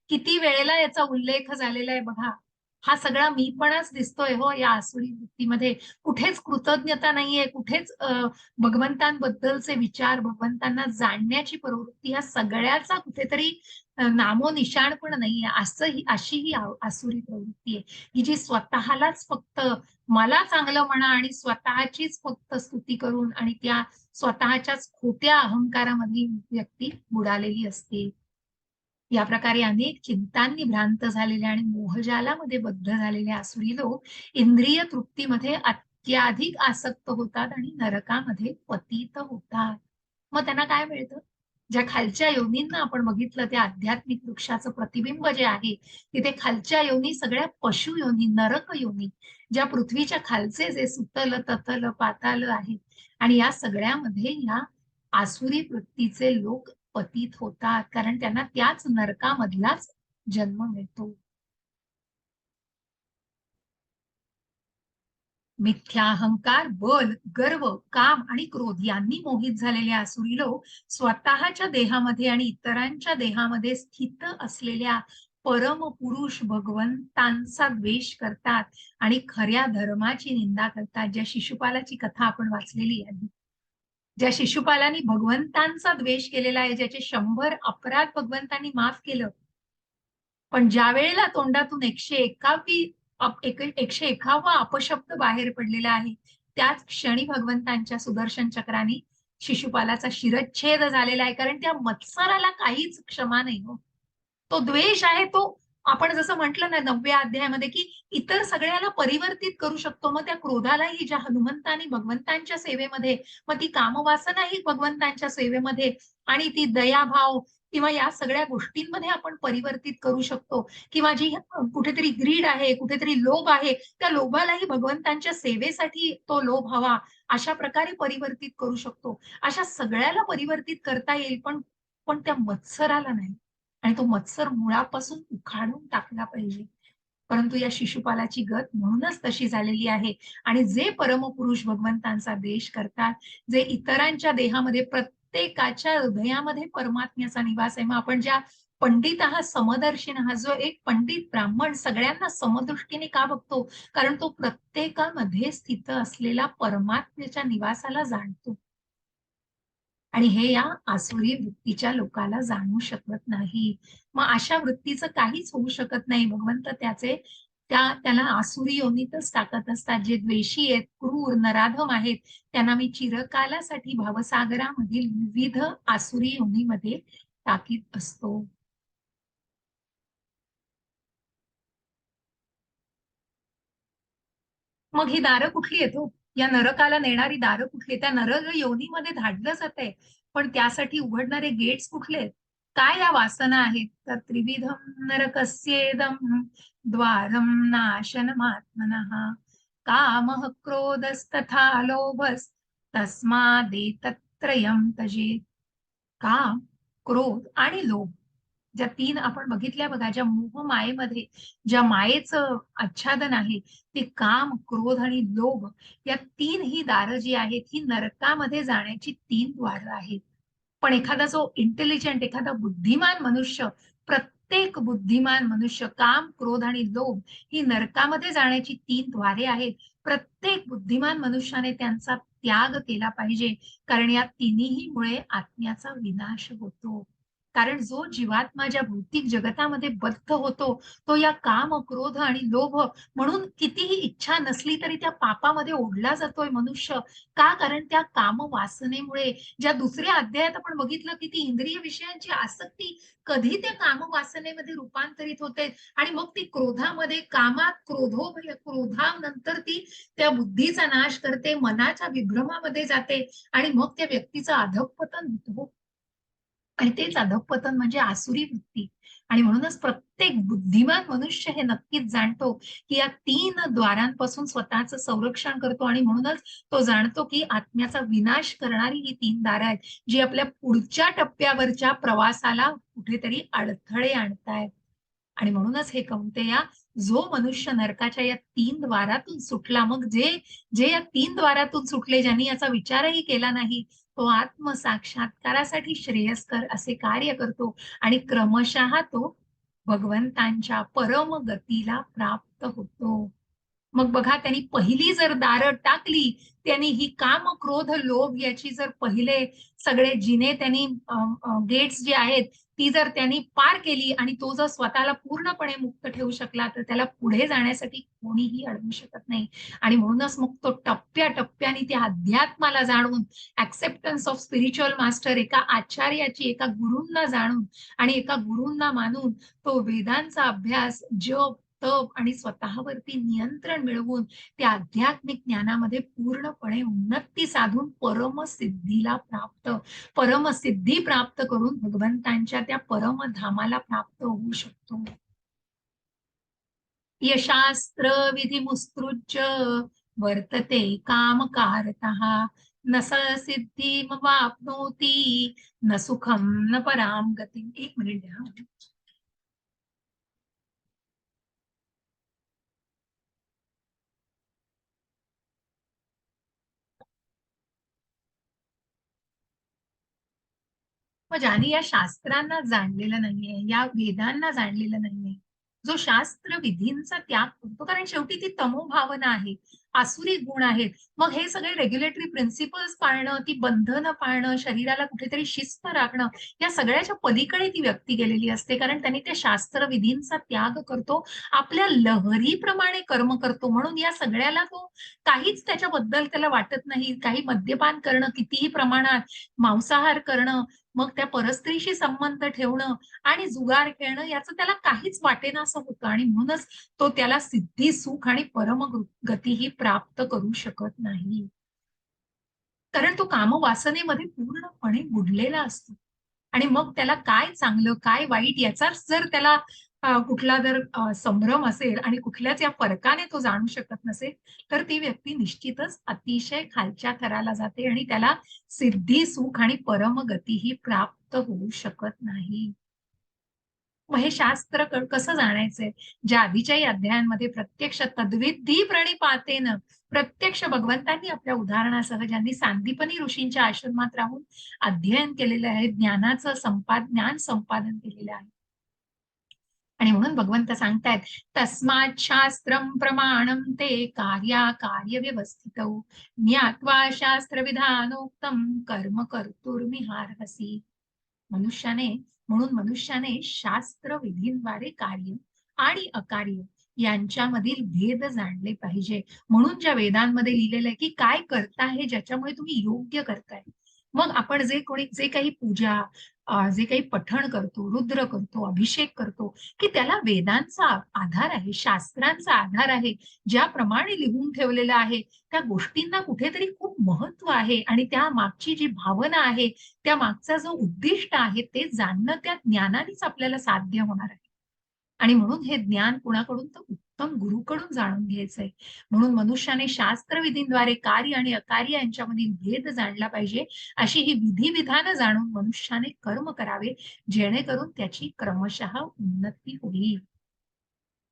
किती वेळेला याचा उल्लेख झालेला आहे बघा. हा सगळा मीपणाच दिसतोय हो या आसुरी वृत्तीमध्ये. कुठेच कृतज्ञता नाहीये, कुठेच भगवंतांबद्दलचे विचार, भगवंतांना जाणण्याची प्रवृत्ती, या सगळ्याचा कुठेतरी नामोनिशाण पण नाहीये. अशी ही आसुरी प्रवृत्ती आहे, की जी स्वतःलाच फक्त मला चांगलं म्हणा आणि स्वतःचीच फक्त स्तुती करून आणि त्या स्वतःच्याच खोट्या अहंकारामध्ये व्यक्ती बुडालेली असते. या प्रकारे अनेक चिंतांनी भ्रांत झालेले आणि मोहजालामध्ये बद्ध झालेले आसुरी लोक इंद्रिय तृप्तीमध्ये अत्याधिक आसक्त होतात आणि नरकामध्ये पतित होतात. मग त्यांना काय मिळतं? ज्या खालच्या योनींना आपण बघितलं, त्या आध्यात्मिक वृक्षाचं प्रतिबिंब जे आहे, तिथे खालच्या योनी सगळ्या पशु योनी, नरक योनी, ज्या पृथ्वीच्या खालचे जे सुतल, ततल, पाताल आहेत, आणि या सगळ्यामध्ये या आसुरी वृत्तीचे लोक पतित होतात, कारण त्यांना त्याच नरकामधलाच जन्म मिळतो. मिथ्या अहंकार, बल, गर्व, काम आणि क्रोध यांनी मोहित झालेले आसुरी लोक स्वतःच्या देहामध्ये आणि इतरांच्या देहामध्ये स्थित असलेल्या परमपुरुष भगवंतांचा द्वेष करतात आणि खऱ्या धर्माची निंदा करतात. ज्या शिशुपालाची कथा आपण वाचलेली आहे, ज्या शिशुपालांनी भगवंतांचा द्वेष केलेला आहे, ज्याचे 100 अपराध भगवंतांनी माफ केलं, पण ज्या वेळेला तोंडातून 101वा अपशब्द बाहेर पडलेला आहे, त्याच क्षणी भगवंतांच्या सुदर्शन चक्राने शिशुपालाचा शिरच्छेद झालेला आहे, कारण त्या मत्सराला काहीच क्षमा नाही हो. तो द्वेष आहे तो, आपण जसं म्हटलं ना 9व्या अध्यायामध्ये, की इतर सगळ्याला परिवर्तित करू शकतो. मग त्या क्रोधालाही, ज्या हनुमंतांनी भगवंतांच्या सेवेमध्ये, मग ती कामवासनाही भगवंतांच्या सेवेमध्ये, आणि ती दयाभाव किंवा या सगळ्या गोष्टींमध्ये आपण परिवर्तित करू शकतो. किंवा जी कुठेतरी ग्रीड आहे, कुठेतरी लोभ आहे, त्या लोभालाही भगवंतांच्या सेवेसाठी तो लोभ हवा, अशा प्रकारे परिवर्तित करू शकतो. अशा सगळ्याला परिवर्तित करता येईल, पण पण त्या मत्सराला नाही. आणि तो मत्सर मुळापासून उखाडून टाकला पाहिजे. परंतु या शिशुपालाची गत म्हणूनच तशी झालेली आहे. आणि जे परमपुरुष भगवंतांचा द्वेष करतात, जे इतरांच्या देहामध्ये, प्रत्येकाच्या हृदयामध्ये परमात्म्याचा निवास आहे. मग आपण ज्या पंडित आहात, समदर्शीन आहात, जो एक पंडित ब्राह्मण सगळ्यांना समदृष्टीने का बघतो? कारण तो प्रत्येकामध्ये स्थित असलेला परमात्म्याच्या निवासाला जाणतो. आणि हे या आसुरी वृत्तीच्या लोकाला जाणू शकत नाही. मग अशा वृत्तीचं काहीच होऊ शकत नाही. भगवंत त्याला आसुरी योनीतच टाकत असतात. जे द्वेषी आहेत, क्रूर, नराधम आहेत, त्यांना मी चिरकालासाठी भवसागरामधील विविध आसुरी योनीमध्ये टाकीत असतो. मग ही दारं कुठली आहेत हो? या नरकाला नेणारी दारं कुठली? त्या नरक योनीमध्ये धाडलं जातंय, पण त्यासाठी उघडणारे गेट्स कुठले आहेत? काय या वासना आहेत? तर त्रिविधम नरकस्येदम द्वारम नाशनमात्मनः कामः क्रोधस्तथा लोभस तस्मादेतत्रयं तजेत. काम, क्रोध आणि लोभ, ज्या तीन आपण बघितल्या बघा, ज्या मोह मायेमध्ये ज्या मायेचं आच्छादन आहे, ते काम, क्रोध आणि लोभ, या तीन ही दारं जी आहेत ही नरकामध्ये जाण्याची तीन द्वारं आहेत. पण एखादा जो इंटेलिजंट, एखादा बुद्धिमान मनुष्य, प्रत्येक बुद्धिमान मनुष्य, काम, क्रोध आणि लोभ ही नरकामध्ये जाण्याची तीन द्वारे आहेत. प्रत्येक बुद्धिमान मनुष्याने त्यांचा त्याग केला पाहिजे, कारण या तिन्ही मुळे आत्म्याचा विनाश होतो. कारण जो जीवात्मा ज्या भौतिक जगतामध्ये बद्ध होतो, तो या काम, क्रोध आणि लोभ म्हणून कितीही इच्छा नसली तरी त्या पापामध्ये ओढला जातोय मनुष्य. का? कारण त्या काम वासनेमुळे, ज्या दुसऱ्या अध्यायात आपण बघितलं की ती इंद्रिय विषयांची आसक्ती कधी त्या काम वासनेमध्ये रूपांतरित होते आणि मग ती क्रोधामध्ये, कामात क्रोधानंतर ती त्या बुद्धीचा नाश करते, मनाच्या विभ्रमामध्ये जाते आणि मग त्या व्यक्तीचं अधःपतन होतं. आणि तेच अधःपतन म्हणजे आसुरी वृत्ती. आणि म्हणूनच प्रत्येक बुद्धिमान मनुष्य हे नक्कीच जाणतो की या तीन द्वारांपासून स्वतःचं संरक्षण करतो आणि म्हणूनच तो जाणतो की आत्म्याचा विनाश करणारी ही तीन दारं आहेत, जी आपल्या पुढच्या टप्प्यावरच्या प्रवासाला कुठेतरी अडथळे आणतायत. आणि म्हणूनच हे कौंतेया, जो मनुष्य नरकाच्या या तीन द्वारातून सुटला, मग जे जे या तीन द्वारातून सुटले, ज्यांनी याचा विचारही केला नाही, तो आत्मसाक्षात्कारासाठी श्रेयस्कर असे कार्य करतो आणि क्रमशः तो भगवंतांच्या परम गतीला प्राप्त होतो. मग बघा, त्यांनी पहिली जर दारं टाकली, त्यांनी ही काम, क्रोध, लोभ याची जर पहिले सगळे जिने त्यांनी गेट्स जे आहेत ती जर त्यांनी पार केली आणि तो जर स्वतःला पूर्णपणे मुक्त ठेवू शकला, तर त्याला पुढे जाण्यासाठी कोणीही अडवू शकत नाही. आणि म्हणूनच मग तो टप्प्याटप्प्याने त्या अध्यात्माला जाणून, ऍक्सेप्टन्स ऑफ स्पिरिच्युअल मास्टर, एका आचार्याची, एका गुरूंना जाणून आणि एका गुरूंना मानून तो वेदांचा अभ्यास, जप, तप आणि स्वतःवरती नियंत्रण मिळवून त्या आध्यात्मिक ज्ञानामध्ये पूर्णपणे उन्नती साधून परमसिद्धी प्राप्त करून भगवंतांच्या त्या परमधामाला प्राप्त होऊ शकतो. यशास्त्र विधिमुत्सृज्य वर्तते कामकारतः न स सिद्धिमवाप्नोति न सुखम न पराम गती. एक मिनिट द्या. मग ज्याने या शास्त्रांना जाणलेलं नाहीये, या वेदांना जाणलेलं नाहीये, जो शास्त्र विधींचा त्याग करतो, कारण शेवटी ती तमोभावना आहे, आसुरी गुण आहेत. मग हे सगळे रेग्युलेटरी प्रिन्सिपल्स पाळणं, ती बंधनं पाळणं, शरीराला कुठेतरी शिस्त राखणं, या सगळ्याच्या पलीकडे ती व्यक्ती गेलेली असते, कारण त्यांनी त्या शास्त्र विधींचा त्याग करतो, आपल्या लहरीप्रमाणे कर्म करतो. म्हणून या सगळ्याला तो काहीच त्याच्याबद्दल त्याला वाटत नाही. काही मद्यपान करणं, कितीही प्रमाणात मांसाहार करणं, मग त्या परस्त्रीशी संबंध ठेवणं आणि जुगार खेळणं, याचं त्याला काहीच वाटेना असं होतं. आणि म्हणूनच तो त्याला सिद्धी, सुख आणि परम गतीही प्राप्त करू शकत नाही, कारण तो कामवासनेमध्ये पूर्णपणे बुडलेला असतो. आणि मग त्याला काय चांगलं, काय वाईट याचाच जर त्याला कुठला जर संभ्रम असेल आणि कुठल्याच या फरकाने तो जाणू शकत नसेल, तर ती व्यक्ती निश्चितच अतिशय खालच्या थराला जाते आणि त्याला सिद्धी, सुख आणि परमगती ही प्राप्त होऊ शकत नाही. मग हे शास्त्र कसं जाणायचंय? ज्या आधीच्याही अध्यायांमध्ये प्रत्यक्ष तद्विधी प्रणिपातेन, प्रत्यक्ष भगवंतांनी आपल्या उदाहरणासह, ज्यांनी सांदीपनी ऋषींच्या आश्रमात राहून अध्ययन केलेलं आहे, ज्ञान संपादन केलेलं आहे. आणि म्हणून भगवंत सांगतायत तस्मात् शास्त्रम प्रमाणम ते कार्य व्यवस्थितौ ज्ञात्वा शास्त्र विधानोक्तम कर्म कर्तुर्मिहार्हसि. मनुष्याने म्हणून मनुष्याने शास्त्र विधींद्वारे कार्य आणि अकार्य यांच्यामधील भेद जाणले पाहिजे. म्हणून ज्या वेदांमध्ये लिहिलेलं आहे की काय करताय ज्याच्यामुळे तुम्ही योग्य करताय. मग आपण जे काही पूजा जे काही पठण करतो, रुद्र करतो, अभिषेक करतो, की त्याला वेदांचा आधार आहे, शास्त्रांचा आधार आहे. ज्याप्रमाणे लिहून ठेवलेलं आहे त्या गोष्टींना कुठेतरी खूप महत्व आहे आणि त्या मागची जी भावना आहे, त्या मागचा जो उद्दिष्ट आहे ते जाणणं त्या ज्ञानानेच आपल्याला साध्य होणार आहे. आणि म्हणून हे ज्ञान कुणाकडून तर उत्तम गुरुकडून जाणून घ्यायचंय. म्हणून मनुष्याने शास्त्रविधींद्वारे कार्य आणि अकार्य यांच्यामधील भेद जाणला पाहिजे. अशी ही विधिविधानं जाणून मनुष्याने कर्म करावे, जेणेकरून त्याची क्रमशः उन्नती होईल.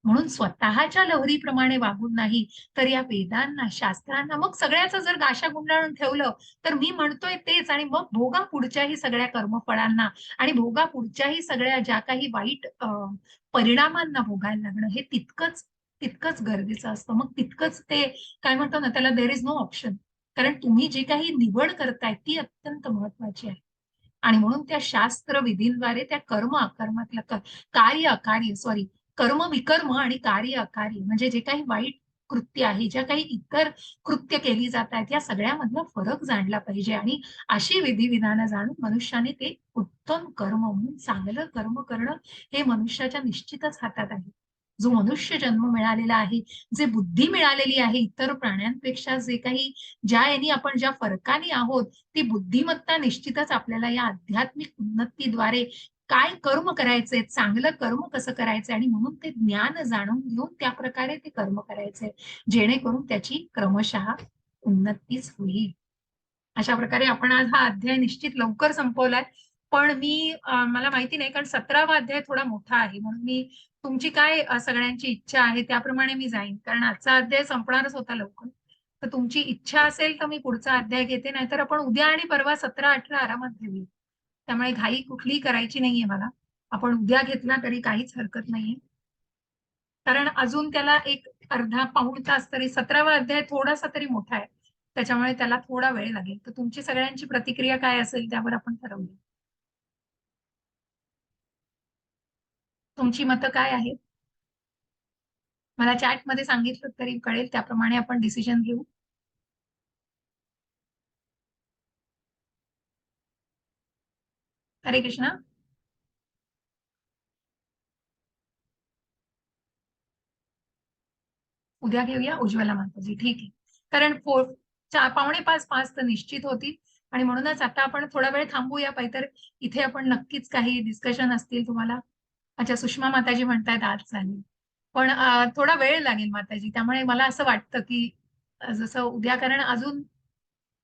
म्हणून स्वतःच्या लहरीप्रमाणे वागून नाही तर या वेदांना, शास्त्रांना मग सगळ्याचं जर गाशा गुंडाळून ठेवलं तर मी म्हणतोय तेच आणि मग भोगा पुढच्याही सगळ्या कर्मफळांना आणि भोगा पुढच्याही सगळ्या ज्या काही वाईट परिणामांना भोगायला लागणं हे तितकंच तितकंच गरजेचं असतं. मग तितकंच ते काय म्हणतो ना त्याला देर इज नो ऑप्शन. कारण तुम्ही जी काही निवड करताय ती अत्यंत महत्वाची आहे. आणि म्हणून त्या शास्त्र विधींद्वारे त्या कर्म अकर्मातलं कार्य अकार्य सॉरी कर्म विकर्म आणि कार्य अकार्य म्हणजे जे काही वाईट कृत्य आहे, ज्या काही इतर कृत्य केली जात आहेत, या सगळ्यामधला फरक जाणला पाहिजे आणि अशी विधिविधानं जाणून मनुष्याने ते उत्तम कर्म म्हणून चांगलं कर्म करणं हे मनुष्याच्या निश्चितच हातात आहे. जो मनुष्य जन्म मिळालेला आहे, जे बुद्धी मिळालेली आहे इतर प्राण्यांपेक्षा जे काही ज्या यांनी आपण ज्या फरकाने आहोत, ती बुद्धिमत्ता निश्चितच आपल्याला या आध्यात्मिक उन्नतीद्वारे काय कर्म करायचे, चांगलं कर्म कसं करायचंय आणि म्हणून ते ज्ञान जाणून घेऊन त्या प्रकारे ते कर्म करायचे, जेणेकरून त्याची क्रमशः उन्नतीच होईल. अशा प्रकारे आपण आज हा अध्याय निश्चित लवकर संपवलाय. पण मी मला माहिती नाही कारण 17वा अध्याय थोडा मोठा आहे. म्हणून मी तुमची काय सगळ्यांची इच्छा आहे त्याप्रमाणे मी जाईन. कारण आजचा अध्याय संपणारच होता लवकर. तर तुमची इच्छा असेल तर मी पुढचा अध्याय घेते, नाहीतर आपण उद्या आणि परवा 17, 18 आरामात घेऊया. त्यामुळे घाई कुठलीही करायची नाहीये मला. आपण उद्या घेतला तरी काहीच हरकत नाहीये. कारण अजून त्याला एक अर्धा पाऊण तास तरी 17वा अध्याय थोडासा तरी मोठा आहे. त्याच्यामुळे त्याला थोडा वेळ लागेल. तर तुमची सगळ्यांची प्रतिक्रिया काय असेल त्यावर आपण ठरवूया. तुमची मतं काय आहेत? मला चॅटमध्ये सांगितलं तरी कळेल त्याप्रमाणे आपण डिसिजन घेऊ. हरे कृष्णा. उद्या घेऊया उज्ज्वला माताजी. ठीक आहे. कारण पावणे पाच पाच तर निश्चित होतील आणि म्हणूनच आता आपण थोडा वेळ थांबूया पाहिजे इथे आपण नक्कीच काही डिस्कशन असतील तुम्हाला. अच्छा सुषमा माताजी म्हणतायत आज चालेल. पण थोडा वेळ लागेल माताजी. त्यामुळे मला असं वाटतं की जसं उद्या कारण अजून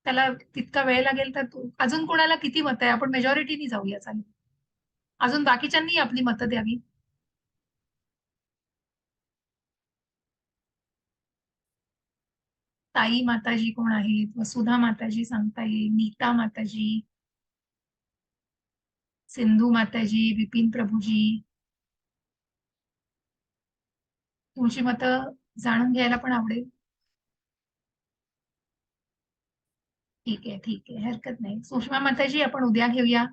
त्याला तितका वेळ लागेल तर अजून कोणाला किती मत आहे आपण मेजॉरिटीनी जाऊया चालेल. अजून बाकीच्यांनी आपली मतं द्यावी. ताई माताजी कोण आहेत? वसुधा माताजी सांगता येईल, नीता माताजी, सिंधू माताजी, विपिन प्रभूजी, तुमची मतं जाणून घ्यायला पण आवडेल. ठीक आहे ठीक आहे हरकत नाही. सुषमा माताजी आपण उद्या घेऊया.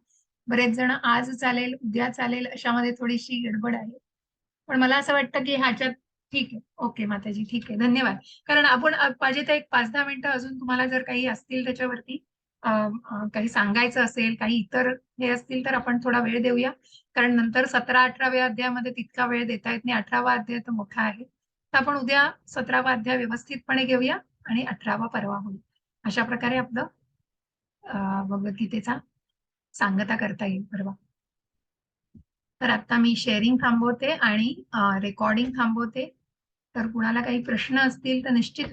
बरेच जण आज चालेल उद्या चालेल अशामध्ये थोडीशी गडबड आहे. पण मला असं वाटतं की ह्याच्यात ठीक आहे. ओके माताजी ठीक आहे धन्यवाद. कारण आपण पाहिजे तर एक 5-10 मिनिटं अजून तुम्हाला जर काही असतील त्याच्यावरती काही सांगायचं असेल काही इतर हे असतील तर आपण थोडा वेळ देऊया. कारण नंतर 17-18व्या अध्यायामध्ये तितका वेळ देता येत नाही. 18वा अध्याय तर मोठा आहे. तर आपण उद्या 17वा अध्याय व्यवस्थितपणे घेऊया आणि 18वा परवा होईल. अशा प्रकारे आपलं भगवद्गीतेचा सांगता करता येईल परवा. तर आता मी शेअरिंग थांबवते आणि रेकॉर्डिंग थांबवते. तर कुणाला काही प्रश्न असतील तर निश्चित